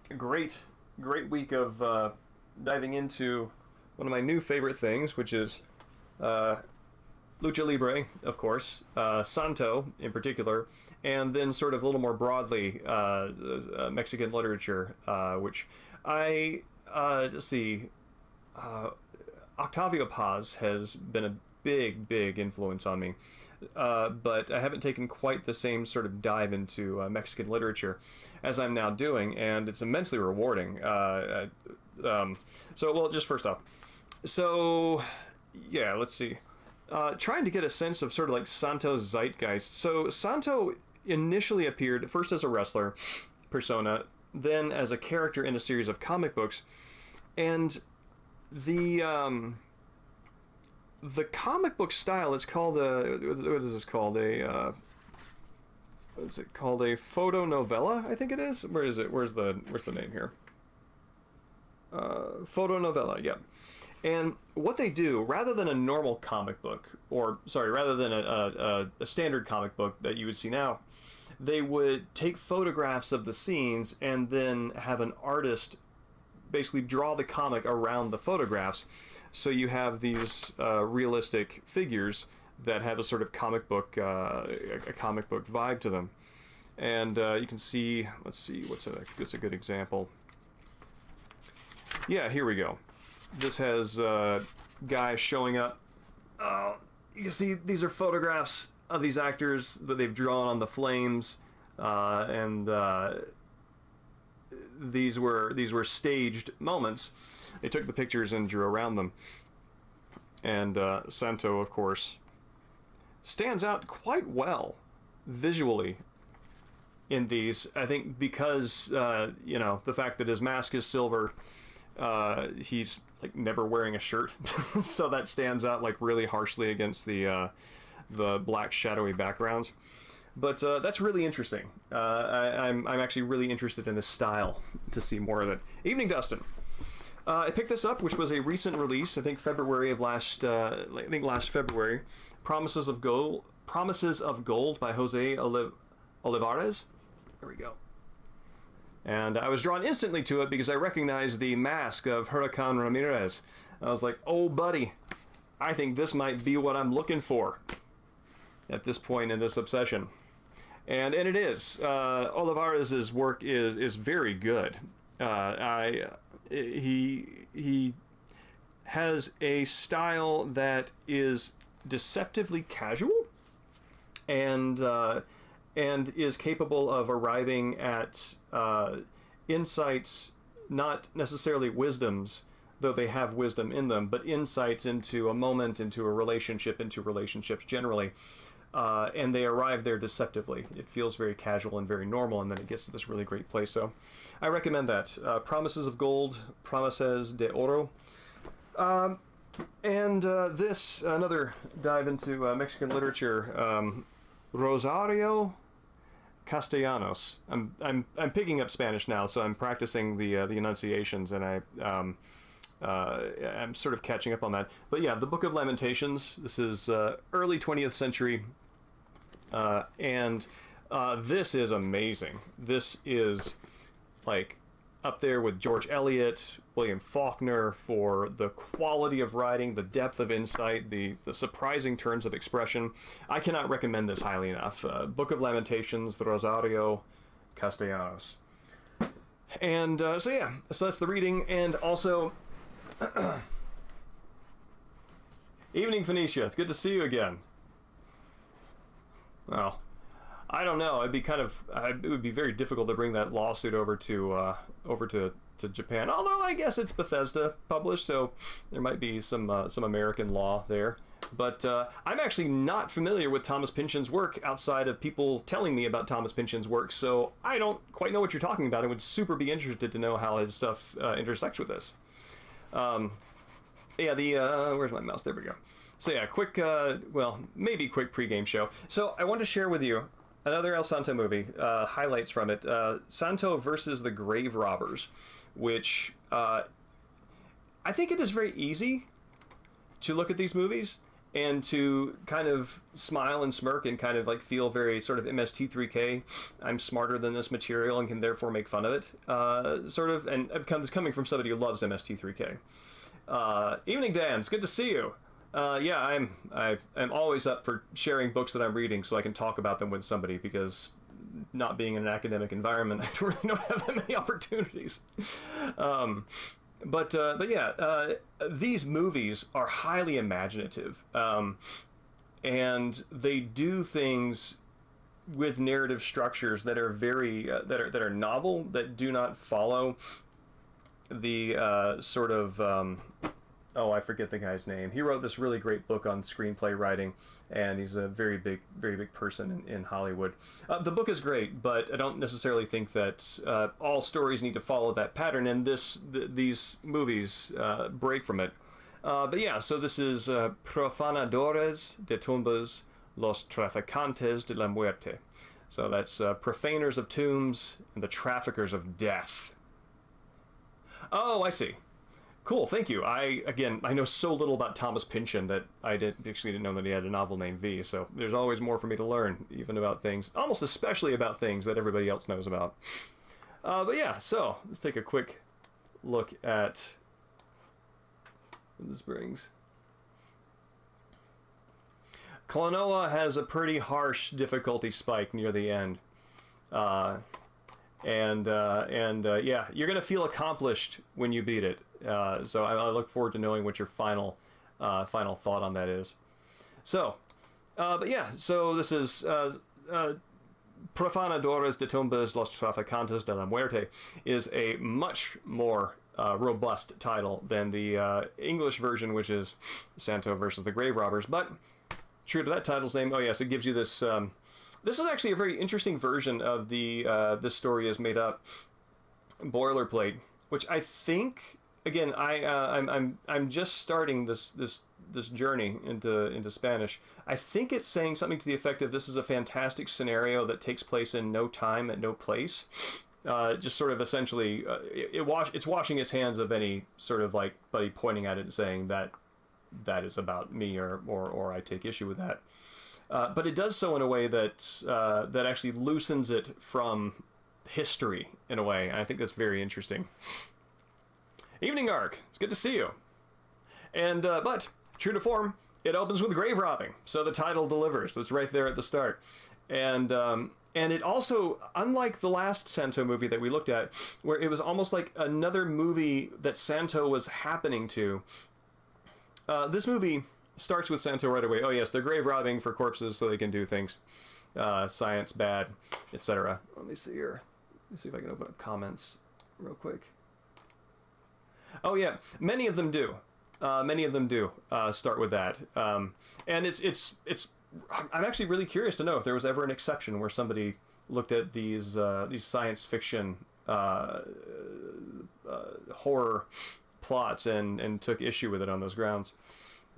a great week of diving into one of my new favorite things, which is Lucha Libre, of course, Santo in particular, and then sort of a little more broadly Mexican literature, which let's see, Octavio Paz has been a big influence on me, but I haven't taken quite the same sort of dive into Mexican literature as I'm now doing, and it's immensely rewarding. Just first off, so yeah, let's see. Trying to get a sense of sort of like Santo's zeitgeist. So Santo initially appeared first as a wrestler persona, then as a character in a series of comic books, and the comic book style, it's called what is this called? What's it called? A photonovela, I think it is. Where is it? Where's the name here? Photonovela, yeah. And what they do, rather than a normal comic book, rather than a standard comic book that you would see now, they would take photographs of the scenes and then have an artist basically draw the comic around the photographs. So you have these realistic figures that have a sort of comic book vibe to them. And you can see, let's see, what's a good example? Yeah, here we go. This has guys showing up. You can see these are photographs of these actors that they've drawn on the flames, and these were staged moments. They took the pictures and drew around them. And Santo, of course, stands out quite well visually in these. I think because the fact that his mask is silver. He's like never wearing a shirt, so that stands out like really harshly against the black shadowy backgrounds. But that's really interesting. I'm actually really interested in this style to see more of it. Evening, Dustin. I picked this up, which was a recent release. I think last February. Promises of Gold by Jose Olivares. There we go. And I was drawn instantly to it because I recognized the mask of Huracan Ramirez. I was like, oh, buddy, I think this might be what I'm looking for at this point in this obsession. And it is. Olivares' work is very good. He has a style that is deceptively casual and is capable of arriving at insights, not necessarily wisdoms, though they have wisdom in them, but insights into a moment, into a relationship, into relationships generally. And they arrive there deceptively. It feels very casual and very normal, and then it gets to this really great place. So I recommend that. Promises of Gold, Promises de Oro. This, another dive into Mexican literature, Rosario Castellanos. I'm picking up Spanish now, so I'm practicing the enunciations, and I'm sort of catching up on that. But yeah, the Book of Lamentations. This is early 20th century, and this is amazing. This is like up there with George Eliot, William Faulkner for the quality of writing, the depth of insight, the surprising turns of expression. I cannot recommend this highly enough. Book of Lamentations, the Rosario Castellanos. And so that's the reading. And also, evening, Phoenicia. It's good to see you again. Well, I don't know. It would be very difficult to bring that lawsuit over to Japan. Although I guess it's Bethesda published, so there might be some American law there. But I'm actually not familiar with Thomas Pynchon's work outside of people telling me about Thomas Pynchon's work, so I don't quite know what you're talking about. I would super be interested to know how his stuff intersects with this. Where's my mouse? There we go. So yeah, quick pregame show. So I want to share with you another El Santo movie, highlights from it. Santo versus the Grave Robbers, which I think it is very easy to look at these movies and to kind of smile and smirk and kind of like feel very sort of MST3K, I'm smarter than this material and can therefore make fun of it, sort of, and this coming from somebody who loves MST3K. Evening, Dan. It's good to see you. Yeah, I'm always up for sharing books that I'm reading so I can talk about them with somebody, because not being in an academic environment, I really don't have that many opportunities. But yeah, these movies are highly imaginative, and they do things with narrative structures that are very that are novel, that do not follow the sort of oh, I forget the guy's name. He wrote this really great book on screenplay writing, and he's a very big person in Hollywood. The book is great, but I don't necessarily think that all stories need to follow that pattern, and these movies break from it. But yeah, so this is Profanadores de Tumbas, Los Traficantes de la Muerte. So that's profaners of tombs and the traffickers of death. Oh, I see. Cool, thank you. I know so little about Thomas Pynchon that I didn't know that he had a novel named V, so there's always more for me to learn, even about things, almost especially about things that everybody else knows about. But yeah, so let's take a quick look at what this brings. Klonoa has a pretty harsh difficulty spike near the end. Yeah, you're gonna feel accomplished when you beat it. So I look forward to knowing what your final thought on that is. So, but yeah, so this is Profanadores de Tumbas, Los Traficantes de la Muerte is a much more robust title than the English version, which is Santo versus the Grave Robbers. But true to that title's name, oh yes, it gives you this. This is actually a very interesting version of the this story is made up boilerplate, which I think, again, I'm just starting this journey into Spanish. I think it's saying something to the effect of, this is a fantastic scenario that takes place in no time at no place. Just sort of essentially, it's washing its hands of any sort of like buddy pointing at it and saying that is about me, or I take issue with that. But it does so in a way that that actually loosens it from history in a way, and I think that's very interesting. Evening, Ark. It's good to see you. And but true to form, it opens with grave robbing, so the title delivers. It's right there at the start, and it also, unlike the last Santo movie that we looked at, where it was almost like another movie that Santo was happening to, this movie starts with Santo right away. Oh yes, they're grave robbing for corpses so they can do things. Science bad, etc. Let me see here. Let me see if I can open up comments real quick. Oh yeah, many of them do. Start with that. And it's. I'm actually really curious to know if there was ever an exception where somebody looked at these science fiction horror plots and took issue with it on those grounds.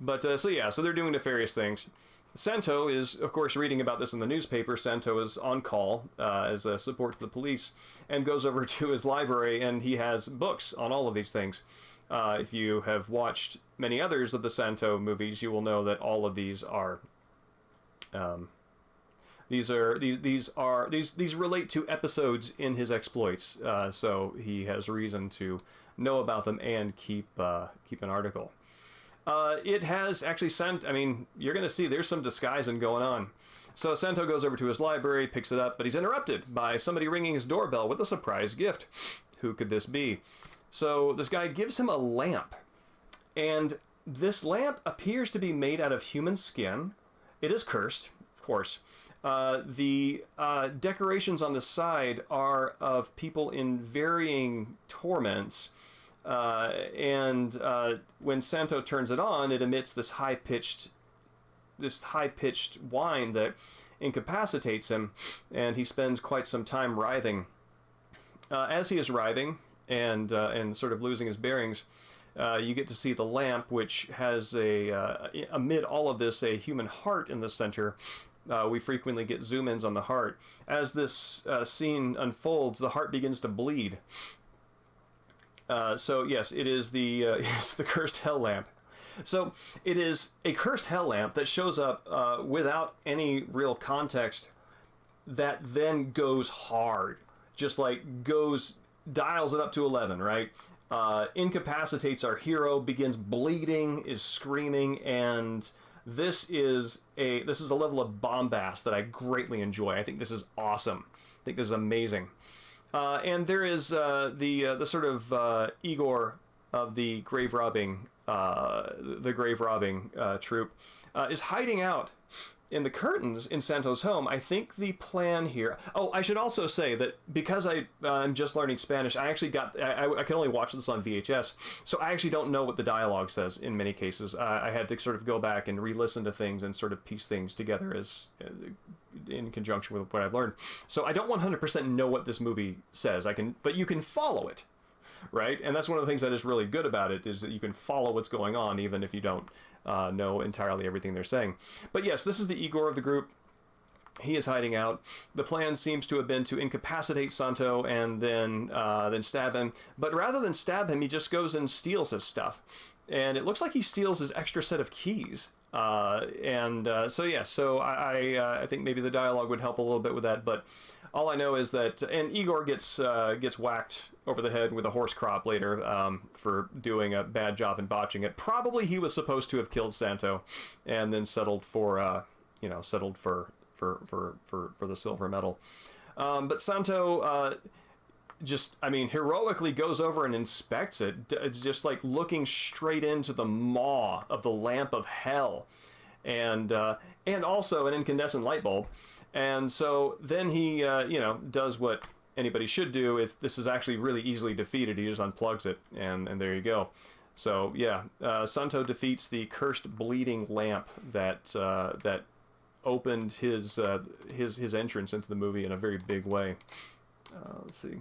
But so yeah, so they're doing nefarious things. Santo is, of course, reading about this in the newspaper. Santo is on call as a support to the police, and goes over to his library, and he has books on all of these things. If you have watched many others of the Santo movies, you will know that all of these are these relate to episodes in his exploits. So he has reason to know about them and keep an article. It has actually sent, I mean, you're going to see there's some disguising going on. So Santo goes over to his library, picks it up, but he's interrupted by somebody ringing his doorbell with a surprise gift. Who could this be? So this guy gives him a lamp, and this lamp appears to be made out of human skin. It is cursed, of course. The decorations on the side are of people in varying torments. And when Santo turns it on, it emits this high-pitched whine that incapacitates him, and he spends quite some time writhing. As he is writhing and sort of losing his bearings, you get to see the lamp, which has amid all of this, a human heart in the center. We frequently get zoom-ins on the heart. As this scene unfolds, the heart begins to bleed. So yes, it is the it's the cursed hell lamp. So it is a cursed hell lamp that shows up without any real context, that then goes hard, just like dials it up to 11, right? Incapacitates our hero, begins bleeding, is screaming, and this is a level of bombast that I greatly enjoy. I think this is awesome. I think this is amazing. And there is the sort of Igor of the grave robbing troupe is hiding out in the curtains in Santo's home. I think the plan here... Oh, I should also say that because I'm just learning Spanish, I actually I can only watch this on VHS, so I actually don't know what the dialogue says in many cases. I had to sort of go back and re-listen to things and sort of piece things together as in conjunction with what I've learned. So I don't 100% know what this movie says. But you can follow it, right? And that's one of the things that is really good about it, is that you can follow what's going on even if you don't know entirely everything they're saying. But yes, this is the Igor of the group. He is hiding out. The plan seems to have been to incapacitate Santo and then stab him. But rather than stab him, he just goes and steals his stuff. And it looks like he steals his extra set of keys. So I think maybe the dialogue would help a little bit with that. But all I know is that, and Igor gets whacked over the head with a horse crop later for doing a bad job and botching it. Probably he was supposed to have killed Santo, and then settled for the silver medal. But Santo heroically goes over and inspects it. It's just like looking straight into the maw of the lamp of hell, and also an incandescent light bulb. And so then he, does what anybody should do. If this is actually really easily defeated, he just unplugs it, and there you go. So yeah, Santo defeats the cursed bleeding lamp that opened his entrance into the movie in a very big way. Let's see.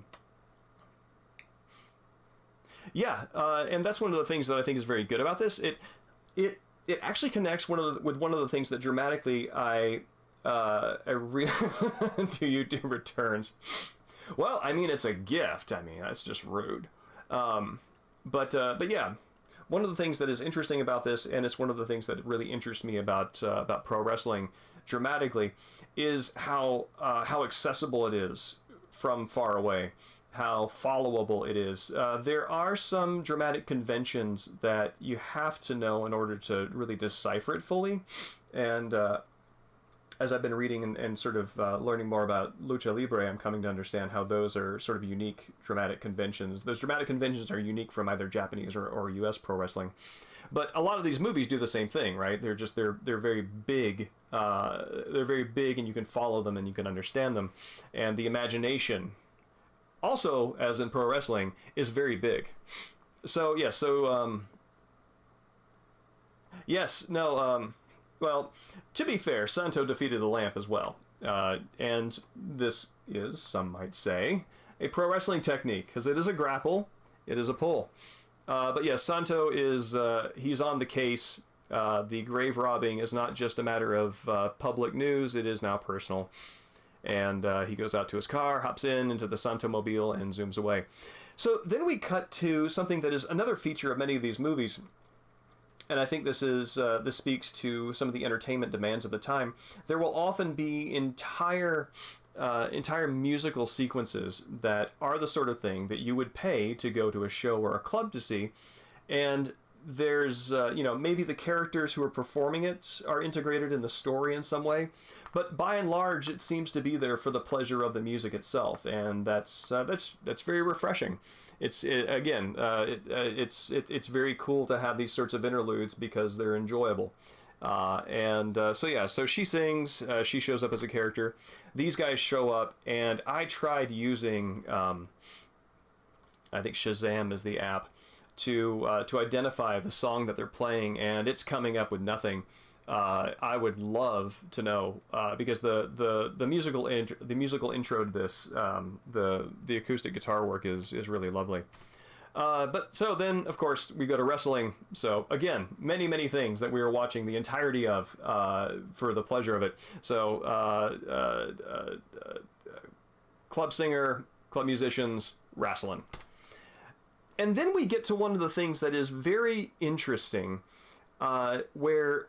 Yeah, and that's one of the things that I think is very good about this. It actually connects with one of the things that dramatically I really do you do returns. Well, I mean, it's a gift. I mean, that's just rude. But yeah, one of the things that is interesting about this, and it's one of the things that really interests me about pro wrestling dramatically, is how accessible it is from far away, how followable it is. There are some dramatic conventions that you have to know in order to really decipher it fully, and as I've been reading and sort of learning more about Lucha Libre, I'm coming to understand how those are sort of unique dramatic conventions. Those dramatic conventions are unique from either Japanese or U.S. pro wrestling. But a lot of these movies do the same thing, right? They're very big. They're very big, and you can follow them and you can understand them. And the imagination, also as in pro wrestling, is very big. So yeah. Well, to be fair, Santo defeated the lamp as well. And this is, some might say, a pro wrestling technique, because it is a grapple, it is a pull. But yes, Santo is, he's on the case. The grave robbing is not just a matter of public news, it is now personal. And he goes out to his car, hops into the Santo mobile, and zooms away. So then we cut to something that is another feature of many of these movies. And I think this speaks to some of the entertainment demands of the time. There will often be entire musical sequences that are the sort of thing that you would pay to go to a show or a club to see, and there's maybe the characters who are performing it are integrated in the story in some way, but by and large it seems to be there for the pleasure of the music itself, and that's very refreshing. It's very cool to have these sorts of interludes because they're enjoyable. So she sings, she shows up as a character. These guys show up, and I tried using, I think Shazam is the app, to identify the song that they're playing, and it's coming up with nothing. I would love to know, because the musical intro to this, the acoustic guitar work is really lovely. But so then, of course, we go to wrestling. So again, many things that we were watching the entirety of for the pleasure of it. So club singer, club musicians, wrestling. And then we get to one of the things that is very interesting where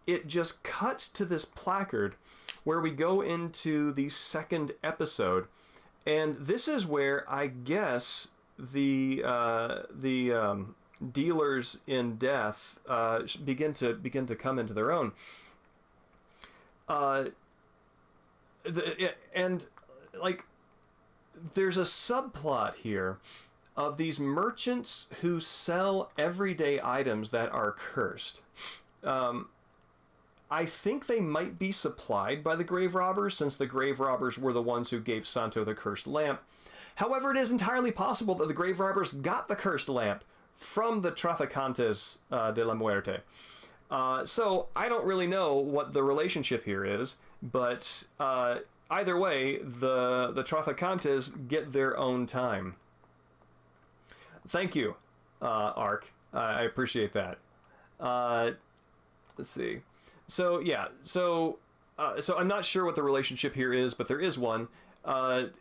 it just cuts to this placard where we go into the second episode, and this is where I guess the dealers in death begin to come into their own. And like, there's a subplot here of these merchants who sell everyday items that are cursed. I think they might be supplied by the grave robbers, since the grave robbers were the ones who gave Santo the cursed lamp. However, it is entirely possible that the grave robbers got the cursed lamp from the Traficantes de la Muerte. So I don't really know what the relationship here is, but either way, the Traficantes get their own time. Thank you, Ark. I appreciate that. Let's see. So yeah, so I'm not sure what the relationship here is, but there is one. And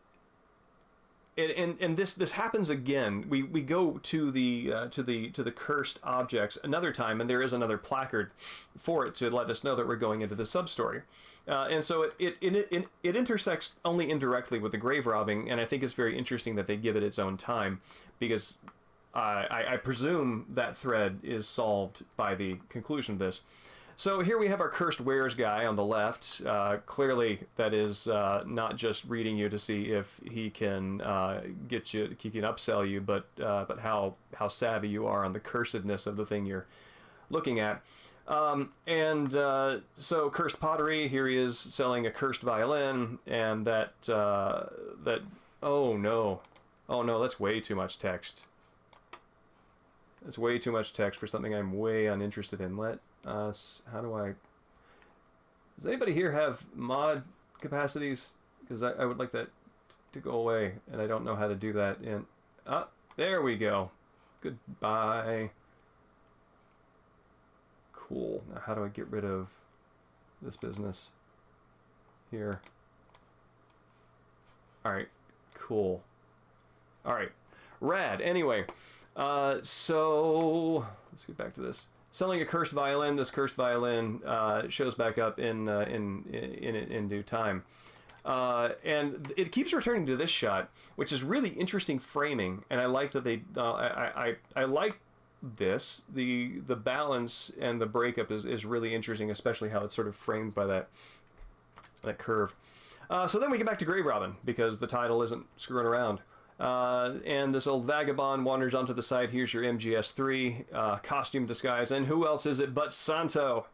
this happens again. We go to the cursed objects another time, and there is another placard for it to let us know that we're going into the sub story. And so it intersects only indirectly with the grave robbing, and I think it's very interesting that they give it its own time, because I presume that thread is solved by the conclusion of this. So here we have our cursed wares guy on the left. Clearly, that is not just reading you to see if he can get you, he can upsell you, but how savvy you are on the cursedness of the thing you're looking at. So cursed pottery. Here he is selling a cursed violin, and that oh no, that's way too much text. That's way too much text for something I'm way uninterested in. Let us, how do I, does anybody here have mod capacities? Because I would like that to go away, and I don't know how to do that in, there we go. Goodbye. Cool. Now how do I get rid of this business here? Alright, cool. Alright, rad. Anyway, so let's get back to this. Selling a cursed violin. This cursed violin shows back up in due time, and it keeps returning to this shot, which is really interesting framing. And I like that they. I like this. The balance and the breakup is really interesting, especially how it's sort of framed by that curve. So then we get back to grave robbing, because the title isn't screwing around. And this old vagabond wanders onto the side. Here's your MGS3 costume disguise, and who else is it but Santo?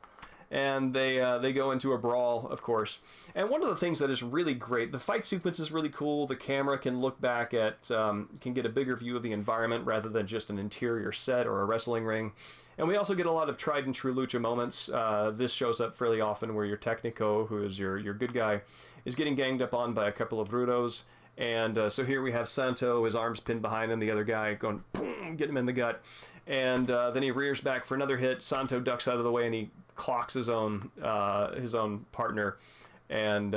And they go into a brawl, of course. And one of the things that is really great, the fight sequence is really cool. The camera can look back at, can get a bigger view of the environment rather than just an interior set or a wrestling ring. And we also get a lot of tried and true lucha moments. This shows up fairly often, where your Technico, who is your good guy, is getting ganged up on by a couple of rudos. And so here we have Santo, his arms pinned behind him, the other guy going, boom, get him in the gut. And then he rears back for another hit. Santo ducks out of the way, and he clocks his own partner. And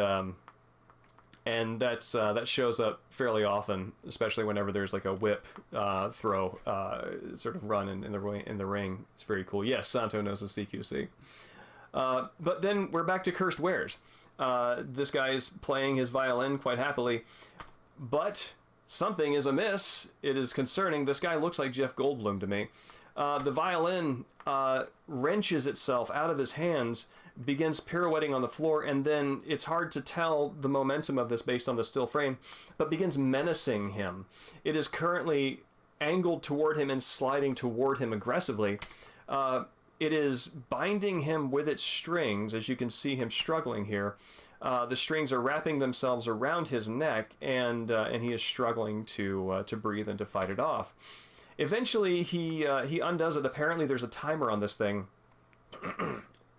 that shows up fairly often, especially whenever there's like a whip throw sort of run in the ring. It's very cool. Yes, Santo knows the CQC. But then we're back to cursed wares. This guy's playing his violin quite happily, but something is amiss. It is concerning. This guy looks like Jeff Goldblum to me. The violin wrenches itself out of his hands, begins pirouetting on the floor, and then it's hard to tell the momentum of this based on the still frame, but begins menacing him. It is currently angled toward him and sliding toward him aggressively. It is binding him with its strings, as you can see him struggling here. The strings are wrapping themselves around his neck, and he is struggling to breathe and to fight it off. Eventually, he undoes it. Apparently, there's a timer on this thing.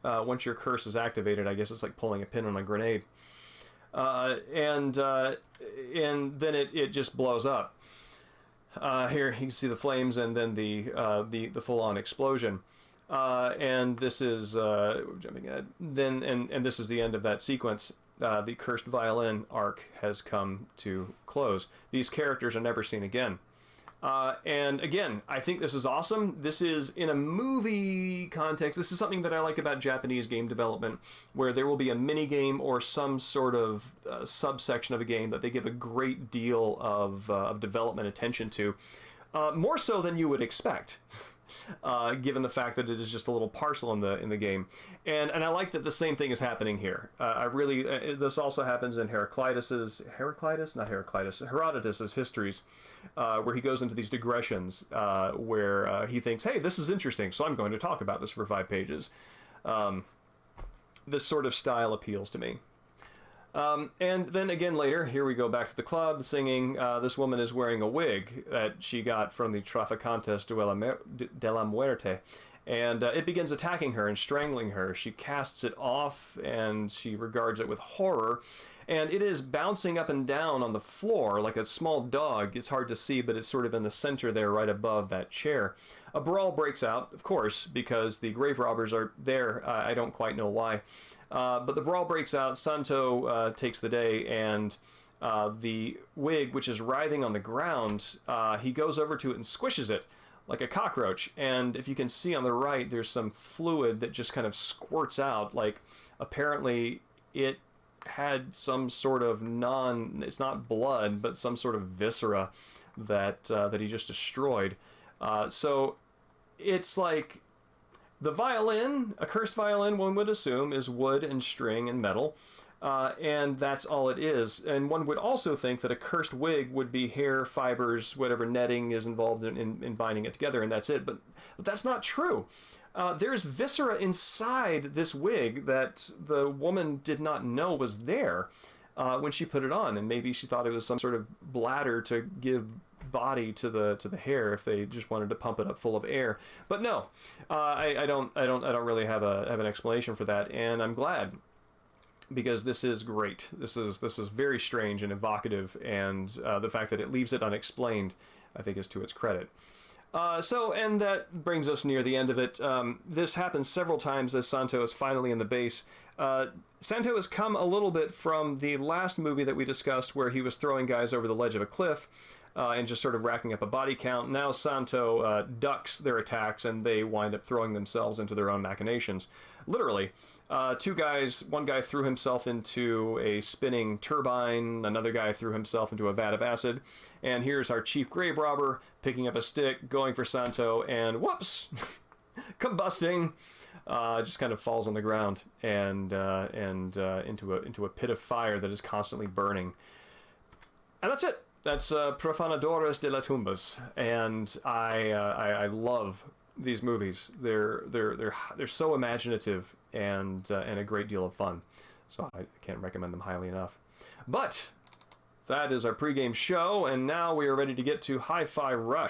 Once your curse is activated, I guess it's like pulling a pin on a grenade. And then it just blows up. Here you can see the flames, and then the full-on explosion. And this is jumping ahead. Then and this is the end of that sequence. The cursed violin arc has come to close. These characters are never seen again. And again, I think this is awesome. This is, in a movie context, this is something that I like about Japanese game development, where there will be a mini game or some sort of subsection of a game that they give a great deal of development attention to, more so than you would expect. Given the fact that it is just a little parcel in the game, and I like that the same thing is happening here. I really this also happens in Herodotus's histories, where he goes into these digressions where he thinks, hey, this is interesting, so I'm going to talk about this for 5 pages. This sort of style appeals to me. And then again later, here we go back to the club singing. This woman is wearing a wig that she got from the Traficantes de la Muerte. And it begins attacking her and strangling her. She casts it off and she regards it with horror. And it is bouncing up and down on the floor like a small dog. It's hard to see, but it's sort of in the center there, right above that chair. A brawl breaks out, of course, because the grave robbers are there. I don't quite know why. But the brawl breaks out. Santo takes the day, and the wig, which is writhing on the ground, he goes over to it and squishes it like a cockroach. And if you can see on the right, there's some fluid that just kind of squirts out. Like, apparently it had some sort of it's not blood, but some sort of viscera that he just destroyed. So it's like the violin, a cursed violin, one would assume, is wood and string and metal. And that's all it is. And one would also think that a cursed wig would be hair, fibers, whatever netting is involved in binding it together, and that's it. But that's not true. There's viscera inside this wig that the woman did not know was there when she put it on, and maybe she thought it was some sort of bladder to give body to the hair if they just wanted to pump it up full of air. But no, I don't really have an explanation for that, and I'm glad, because this is great. This is very strange and evocative, and the fact that it leaves it unexplained, I think, is to its credit. And that brings us near the end of it. This happens several times as Santo is finally in the base. Santo has come a little bit from the last movie that we discussed, where he was throwing guys over the ledge of a cliff and just sort of racking up a body count. Now Santo ducks their attacks, and they wind up throwing themselves into their own machinations. Literally. 2 guys, one guy threw himself into a spinning turbine, another guy threw himself into a vat of acid, and here's our chief grave robber picking up a stick, going for Santo, and whoops, combusting, just kind of falls on the ground and into a pit of fire that is constantly burning. And that's it. That's Profanadores de las Tumbas, and I love these movies. They're so imaginative and a great deal of fun. So I can't recommend them highly enough. But that is our pregame show, and now we are ready to get to Hi-Fi Rush.